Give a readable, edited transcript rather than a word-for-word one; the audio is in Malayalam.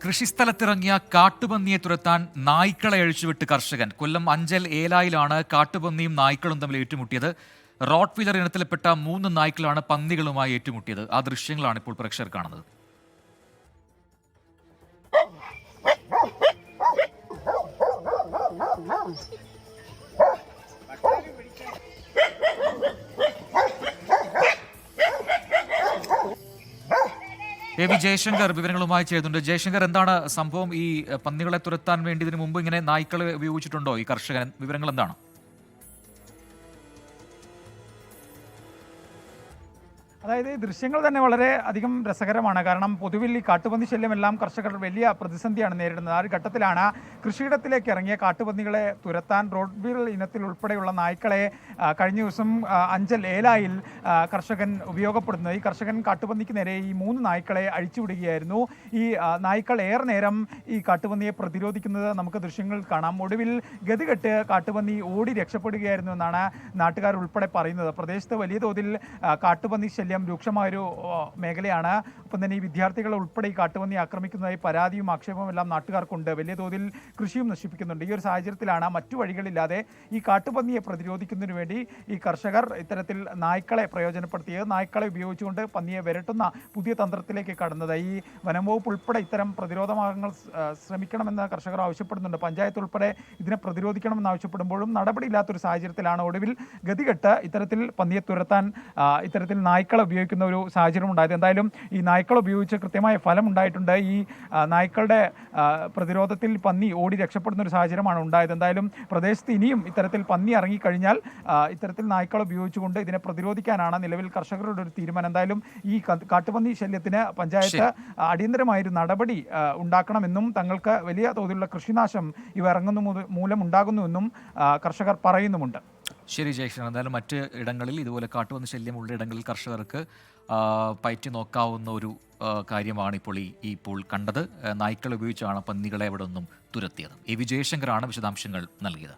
കൃഷിസ്ഥലത്തിറങ്ങിയ കാട്ടുപന്നിയെ തുരത്താൻ നായ്ക്കളെ അഴിച്ചുവിട്ട് കർഷകൻ. കൊല്ലം അഞ്ചൽ ഏലായിലാണ് കാട്ടുപന്നിയും നായ്ക്കളും തമ്മിൽ ഏറ്റുമുട്ടിയത്. റോട്ട് വീലർ ഇനത്തിൽപ്പെട്ട 3 നായ്ക്കളാണ് പന്നികളുമായി ഏറ്റുമുട്ടിയത്. ആ ദൃശ്യങ്ങളാണ് ഇപ്പോൾ പ്രേക്ഷകർ കാണുന്നത്. എ.വി. ജയശങ്കർ വിവരങ്ങളുമായി ചേരുന്നുണ്ട്. ജയശങ്കർ, എന്താണ് സംഭവം? ഈ പന്നികളെ തുരത്താൻ വേണ്ടി ഇതിനു മുമ്പ് ഇങ്ങനെ നായ്ക്കളെ ഉപയോഗിച്ചിട്ടുണ്ടോ ഈ കർഷകൻ? വിവരങ്ങൾ എന്താണ്? അതായത് ദൃശ്യങ്ങൾ തന്നെ വളരെ അധികം രസകരമാണ്. കാരണം പൊതുവിൽ ഈ കാട്ടുപന്നി ശല്യമെല്ലാം കർഷകർ വലിയ പ്രതിസന്ധിയാണ് നേരിടുന്നത്. ആ ഒരു ഘട്ടത്തിലാണ് കൃഷിയിടത്തിലേക്ക് ഇറങ്ങിയ കാട്ടുപന്നികളെ തുരത്താൻ റോഡ് വീൽ ഇനത്തിൽ ഉൾപ്പെടെയുള്ള നായ്ക്കളെ കഴിഞ്ഞ ദിവസം അഞ്ചൽ ഏലായിൽ കർഷകൻ ഉപയോഗപ്പെടുത്തുന്നത്. ഈ കർഷകൻ കാട്ടുപന്നിക്ക് നേരെ ഈ 3 നായ്ക്കളെ അഴിച്ചുവിടുകയായിരുന്നു. ഈ നായ്ക്കൾ ഏറെ നേരം ഈ കാട്ടുപന്നിയെ പ്രതിരോധിക്കുന്നത് നമുക്ക് ദൃശ്യങ്ങൾ കാണാം. ഒടുവിൽ ഗതികെട്ട് കാട്ടുപന്നി ഓടി രക്ഷപ്പെടുകയായിരുന്നു എന്നാണ് നാട്ടുകാർ ഉൾപ്പെടെ പറയുന്നത്. പ്രദേശത്ത് വലിയ തോതിൽ കാട്ടുപന്നി ശല്യം രൂക്ഷമായൊരു മേഖലയാണ്. ഒപ്പം തന്നെ ഈ വിദ്യാർത്ഥികളെ ഉൾപ്പെടെ ഈ കാട്ടുപന്നി ആക്രമിക്കുന്നതായി പരാതിയും ആക്ഷേപവും എല്ലാം നാട്ടുകാർക്കുണ്ട്. വലിയ തോതിൽ കൃഷിയും നശിപ്പിക്കുന്നുണ്ട്. ഈ ഒരു സാഹചര്യത്തിലാണ് മറ്റു വഴികളില്ലാതെ ഈ കാട്ടുപന്നിയെ പ്രതിരോധിക്കുന്നതിന് വേണ്ടി ഈ കർഷകർ ഇത്തരത്തിൽ നായ്ക്കളെ പ്രയോജനപ്പെടുത്തിയത്. നായ്ക്കളെ ഉപയോഗിച്ചുകൊണ്ട് പന്നിയെ വിരട്ടുന്ന പുതിയ തന്ത്രത്തിലേക്ക് കടന്നത്. ഈ വനം വകുപ്പ് ഉൾപ്പെടെ ഇത്തരം പ്രതിരോധ മാർഗങ്ങൾ ശ്രമിക്കണമെന്ന് കർഷകർ ആവശ്യപ്പെടുന്നുണ്ട്. പഞ്ചായത്ത് ഉൾപ്പെടെ ഇതിനെ പ്രതിരോധിക്കണമെന്ന് ആവശ്യപ്പെടുമ്പോഴും നടപടിയില്ലാത്തൊരു സാഹചര്യത്തിലാണ് ഒടുവിൽ ഗതികെട്ട് ഇത്തരത്തിൽ പന്നിയെ തുരത്താൻ ഇത്തരത്തിൽ നായ്ക്കളെ ഉപയോഗിക്കുന്ന ഒരു സാഹചര്യം ഉണ്ടായത്. എന്തായാലും ഈ നായ്ക്കൾ ഉപയോഗിച്ച് കൃത്യമായ ഫലം ഉണ്ടായിട്ടുണ്ട്. ഈ നായ്ക്കളുടെ പ്രതിരോധത്തിൽ പന്നി ഓടി രക്ഷപ്പെടുന്ന ഒരു സാഹചര്യമാണ് ഉണ്ടായത്. എന്തായാലും പ്രദേശത്ത് ഇനിയും ഇത്തരത്തിൽ പന്നി ഇറങ്ങിക്കഴിഞ്ഞാൽ ഇത്തരത്തിൽ നായ്ക്കൾ ഉപയോഗിച്ചുകൊണ്ട് ഇതിനെ പ്രതിരോധിക്കാനാണ് നിലവിൽ കർഷകരുടെ ഒരു തീരുമാനം. എന്തായാലും ഈ കാട്ടുപന്നി ശല്യത്തിന് പഞ്ചായത്ത് അടിയന്തരമായൊരു നടപടി ഉണ്ടാക്കണമെന്നും തങ്ങൾക്ക് വലിയ തോതിലുള്ള കൃഷിനാശം ഇവ ഇറങ്ങുന്ന മൂലം ഉണ്ടാകുന്നുവെന്നും കർഷകർ പറയുന്നുമുണ്ട്. ശരി ജയകൃഷ്ണൻ, എന്തായാലും മറ്റ് ഇടങ്ങളിൽ ഇതുപോലെ കാട്ടുപന്നി ശല്യമുള്ള ഇടങ്ങളിൽ കർഷകർക്ക് പയറ്റി നോക്കാവുന്ന ഒരു കാര്യമാണ് ഇപ്പോൾ കണ്ടത്. നായ്ക്കൾ ഉപയോഗിച്ചാണ് പന്നികളെ അവിടെ നിന്നും തുരത്തിയത്. എ.വി. ജയശങ്കറാണ് വിശദാംശങ്ങൾ നൽകിയത്.